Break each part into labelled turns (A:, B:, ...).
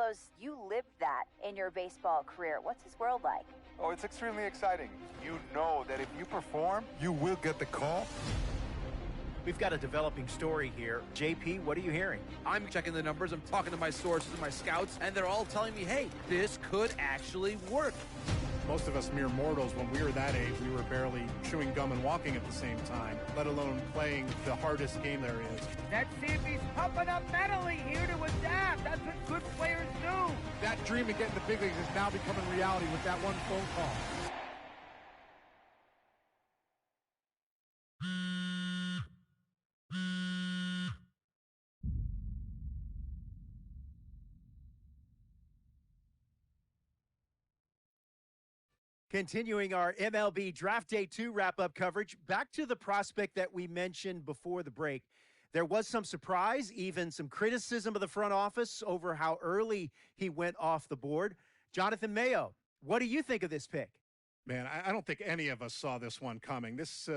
A: Carlos, you lived that in your baseball career. What's his world like?
B: Oh, it's extremely exciting. You know that if you perform, you will get the call.
C: We've got a developing story here. JP, what are you hearing?
D: I'm checking the numbers. I'm talking to my sources and my scouts, and they're all telling me, hey, this could actually work.
E: Most of us mere mortals, when we were that age, we were barely chewing gum and walking at the same time, let alone playing the hardest game there is.
F: Let's see if he's pumping up mentally here to adapt. That's what good players do.
E: That dream of getting the big leagues is now becoming reality with that one phone call.
C: Continuing our MLB Draft Day 2 wrap-up coverage, back to the prospect that we mentioned before the break. There was some surprise, even some criticism of the front office over how early he went off the board. Jonathan Mayo, what do you think of this pick?
E: Man, I don't think any of us saw this one coming. This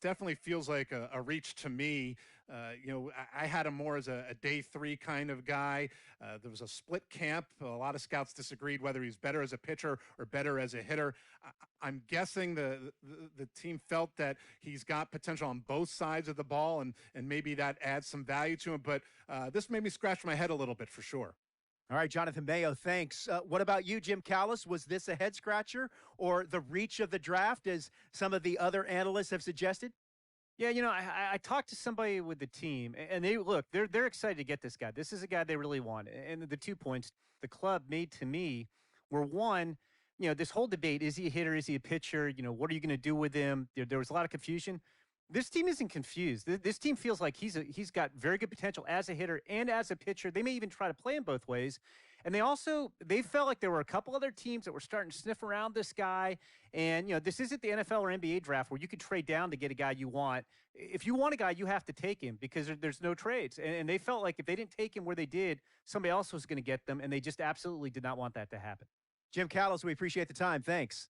E: definitely feels like a reach to me. I had him more as a day 3 kind of guy. There was a split camp. A lot of scouts disagreed whether he's better as a pitcher or better as a hitter. I'm guessing the team felt that he's got potential on both sides of the ball, and maybe that adds some value to him. But this made me scratch my head a little bit for sure.
C: All right, Jonathan Mayo, thanks. What about you, Jim Callis? Was this a head-scratcher or the reach of the draft, as some of the other analysts have suggested?
G: Yeah, I talked to somebody with the team, and they're excited to get this guy. This is a guy they really want. And the 2 points the club made to me were, one, this whole debate, is he a hitter, is he a pitcher, what are you going to do with him? There was a lot of confusion. This team isn't confused. This team feels like he's got very good potential as a hitter and as a pitcher. They may even try to play him both ways. And they felt like there were a couple other teams that were starting to sniff around this guy. And, this isn't the NFL or NBA draft where you can trade down to get a guy you want. If you want a guy, you have to take him because there's no trades. And they felt like if they didn't take him where they did, somebody else was going to get them. And they just absolutely did not want that to happen.
C: Jim Callis, we appreciate the time. Thanks.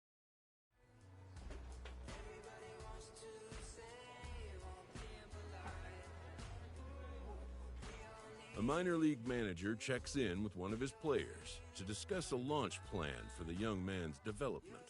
H: A minor league manager checks in with one of his players to discuss a launch plan for the young man's development.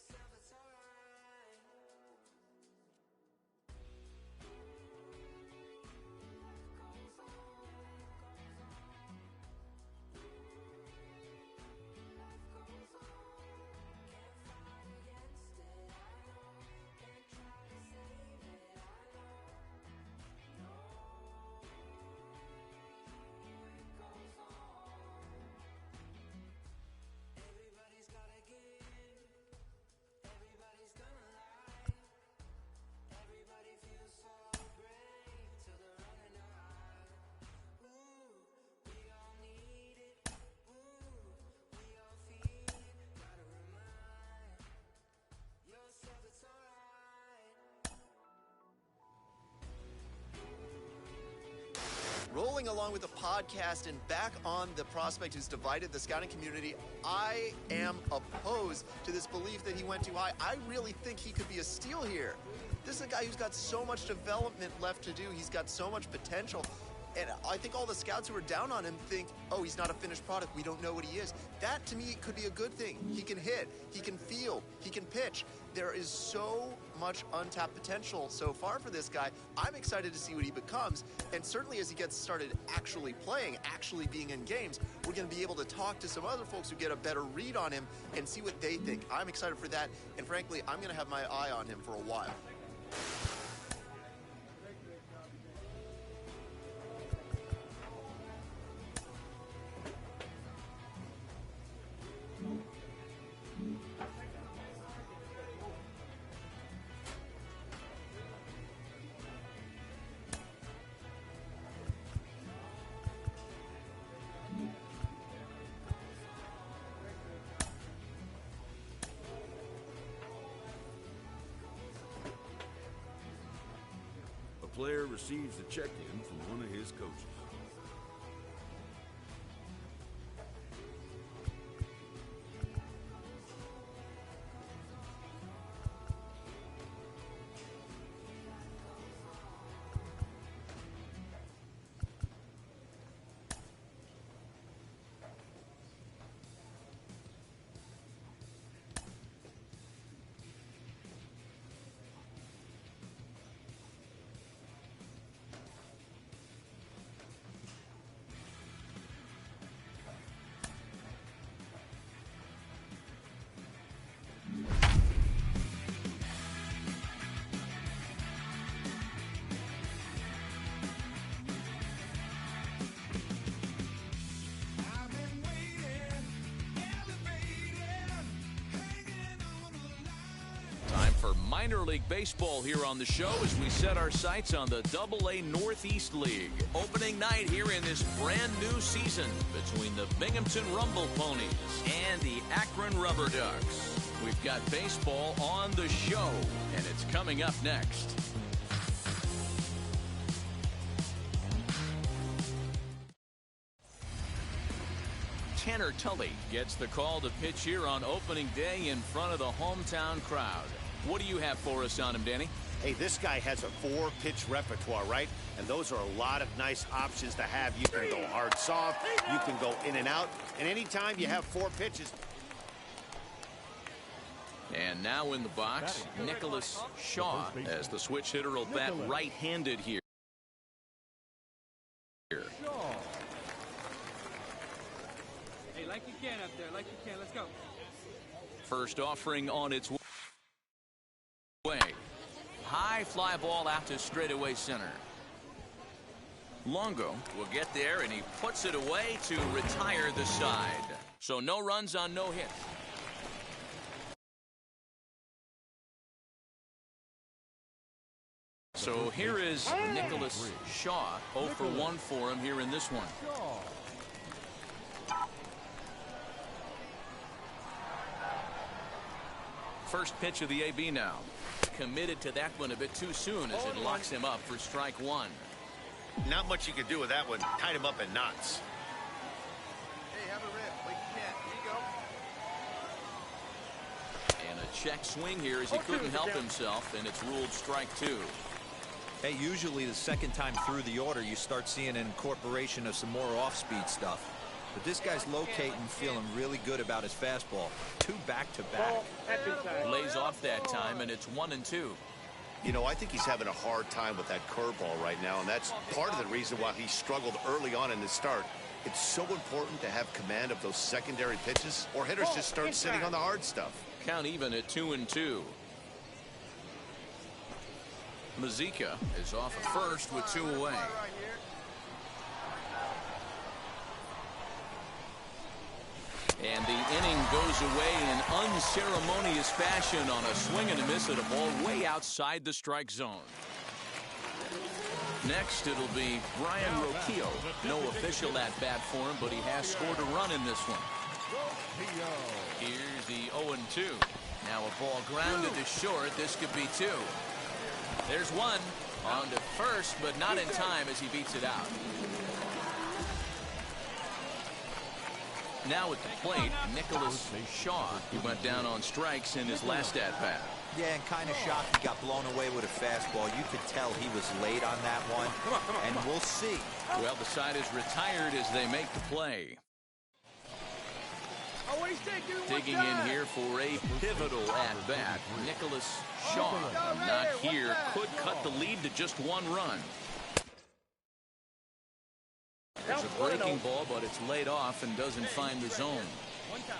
I: Rolling along with the podcast and back on the prospect who's divided the scouting community, I am opposed to this belief that he went too high. I really think he could be a steal here. This is a guy who's got so much development left to do. He's got so much potential. And I think all the scouts who are down on him think, oh, he's not a finished product. We don't know what he is. That, to me, could be a good thing. He can hit. He can field. He can pitch. There is so much untapped potential so far for this guy. I'm excited to see what he becomes. And certainly as he gets started actually playing, actually being in games, we're going to be able to talk to some other folks who get a better read on him and see what they think. I'm excited for that. And frankly, I'm going to have my eye on him for a while. A player receives a check-in from one of his coaches.
J: minor league baseball here on the show as we set our sights on the AA Northeast League. Opening night here in this brand new season between the Binghamton Rumble Ponies and the Akron Rubber Ducks. We've got baseball on the show, and it's coming up next. Tanner Tully gets the call to pitch here on opening day in front of the hometown crowd. What do you have for us on him, Danny?
K: Hey, this guy has a 4-pitch repertoire, right? And those are a lot of nice options to have. You can go hard, soft, you can go in and out, and anytime you have 4 pitches.
J: And now in the box, Nicholas Shaw, as the switch hitter will bat right-handed here.
F: Hey, like you can up there, like you can. Let's go.
J: First offering on its way. High fly ball out to straightaway center. Longo will get there, and he puts it away to retire the side. So no runs on no hits. So here is Nicholas Shaw, 0 for 1 for him here in this one. First pitch of the AB now. Committed to that one a bit too soon as it locks him up for strike 1.
K: Not much you can do with that one. Tied him up in knots.
B: Hey, have a rip. Like you can. Here you go.
J: And a check swing here as he couldn't help himself, and it's ruled strike 2.
L: Hey, usually the second time through the order, you start seeing an incorporation of some more off-speed stuff. But this guy's locating, feeling really good about his fastball. 2 back-to-back.
J: Lays off that time, and it's 1-2.
K: You know, I think he's having a hard time with that curveball right now, and that's part of the reason why he struggled early on in the start. It's so important to have command of those secondary pitches, or hitters just start sitting on the hard stuff.
J: Count even at 2-2. Mazika is off at first with 2 away. And the inning goes away in unceremonious fashion on a swing and a miss at a ball way outside the strike zone. Next, it'll be Brian Roquillo. No official at bat for him, but he has scored a run in this one. Here's the 0-2. Now a ball grounded to short. This could be 2. There's 1 on to first, but not in time as he beats it out. Now at the plate, Nicholas Shaw. He went down on strikes in his last at-bat.
L: Yeah, and kind of shocked he got blown away with a fastball. You could tell he was late on that one, and we'll see.
J: Well, the side is retired as they make the play. Digging in here for a pivotal at-bat, Nicholas Shaw. Not here, could cut the lead to just 1 run. There's a breaking ball, but it's laid off and doesn't find the zone.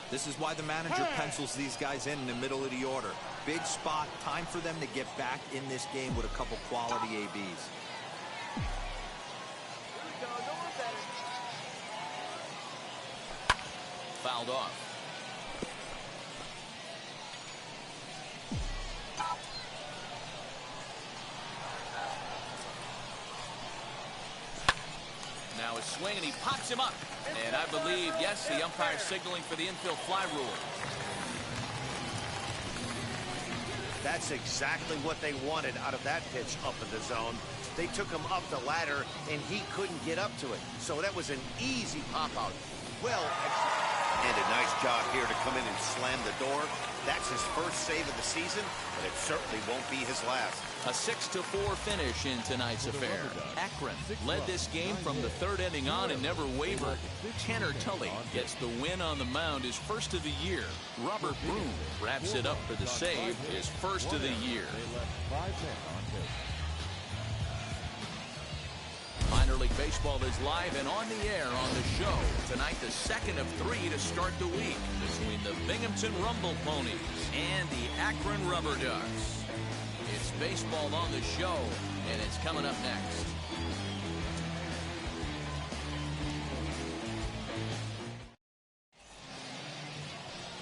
L: This is why the manager pencils these guys in the middle of the order. Big spot, time for them to get back in this game with a couple quality ABs.
J: Fouled off. Now a swing, and he pops him up. And I believe, yes, the umpire signaling for the infield fly rule.
K: That's exactly what they wanted out of that pitch up in the zone. They took him up the ladder, and he couldn't get up to it. So that was an easy pop-out. Well, and a nice job here to come in and slam the door. That's his first save of the season, but it certainly won't be his last.
J: A 6-4 finish in tonight's affair. Akron led this game from the 3rd inning on and never wavered. Tanner Tully gets the win on the mound, his first of the year. Robert Broom wraps it up for the save, his first of the year. Minor League Baseball is live and on the air on the show. Tonight, the second of 3 to start the week between the Binghamton Rumble Ponies and the Akron Rubber Ducks. It's baseball on the show, and it's coming up next.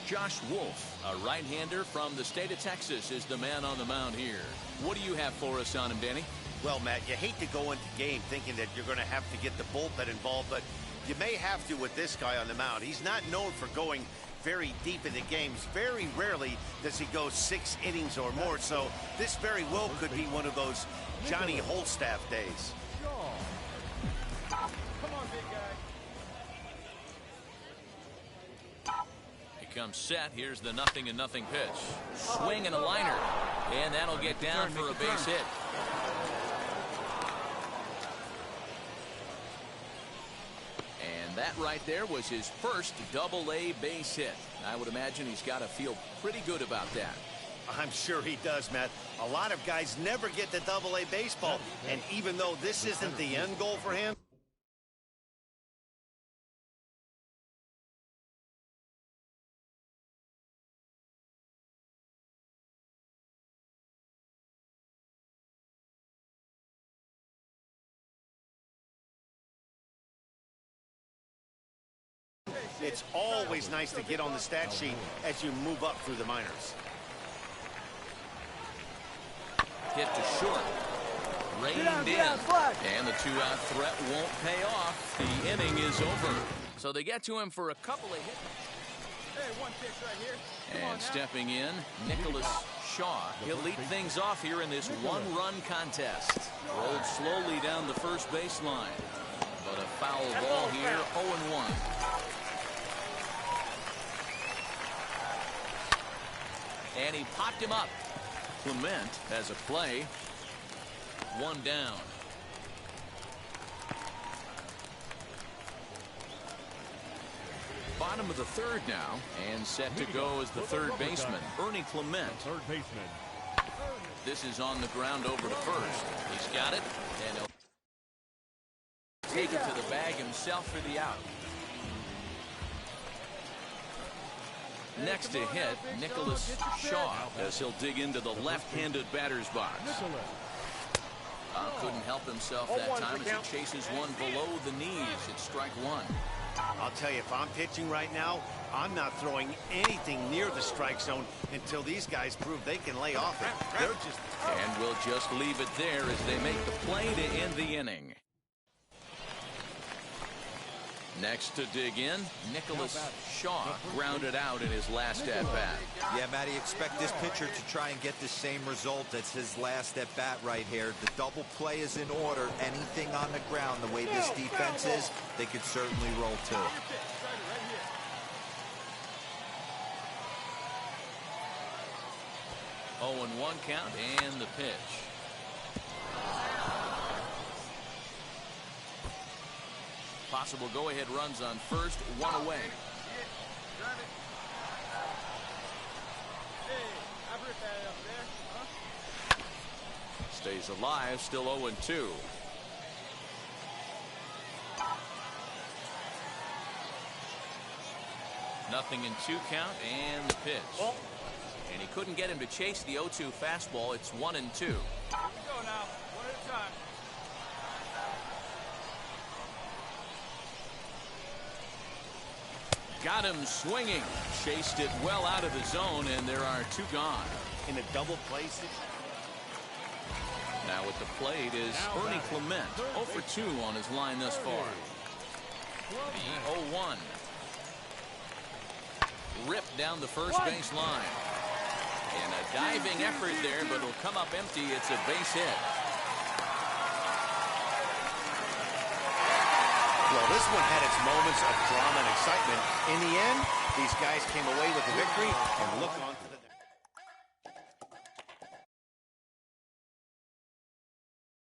J: Josh Wolf, a right-hander from the state of Texas, is the man on the mound here. What do you have for us on him, Danny?
K: Well, Matt, you hate to go into game thinking that you're going to have to get the bullpen involved, but you may have to with this guy on the mound. He's not known for going very deep into games. Very rarely does he go 6 innings or more, so this very well could be one of those Johnny Holstaff days.
F: Come on, big guy.
J: He comes set. Here's the 0-0 pitch. Swing and a liner. And that'll get down for a base hit. And that right there was his first double-A base hit. I would imagine he's got to feel pretty good about that.
K: I'm sure he does, Matt. A lot of guys never get to double-A baseball, and even though this isn't the end goal for him, it's always nice to get on the stat sheet as you move up through the minors.
J: Hit to short. Reined in. And the 2-out threat won't pay off. The inning is over. So they get to him for a couple of hits.
F: Hey, one pitch right here.
J: And stepping in, Nicholas Shaw. He'll lead things off here in this one-run contest. Rolled slowly down the first baseline. But a foul ball here, 0-1. And he popped him up. Clement has a play. 1 down. Bottom of the third now, and set to go as the third baseman, Ernie Clement.
M: Third baseman.
J: This is on the ground over to first. He's got it, and he'll take it to the bag himself for the out. Next to hit, Nicholas Shaw, as he'll dig into the left-handed batter's box. Couldn't help himself that time as he chases one below the knees. It's strike 1.
K: I'll tell you, if I'm pitching right now, I'm not throwing anything near the strike zone until these guys prove they can lay off it. They're just...
J: And we'll just leave it there as they make the play to end the inning. Next to dig in, Nicholas Shaw grounded out in his last at-bat.
L: Yeah, Matty, expect this pitcher to try and get the same result as his last at-bat right here. The double play is in order. Anything on the ground, the way this defense is, they could certainly roll too.
J: 0-1 count and the pitch. Possible go-ahead runs on first, 1 away. Stays alive, still 0-2. Nothing in 2 count and the pitch. And he couldn't get him to chase the 0-2 fastball. It's 1-2.
F: Here we go now, one at a time.
J: Got him swinging. Chased it well out of the zone, and there are 2 gone.
K: In a double play.
J: Now at the plate is Ernie Clement. 0 for 2 on his line thus far. The 0-1. Ripped down the first base line. And a diving effort there, but it'll come up empty. It's a base hit.
K: Well, this one had its moments of drama and excitement. In the end, these guys came away with the victory and look on to the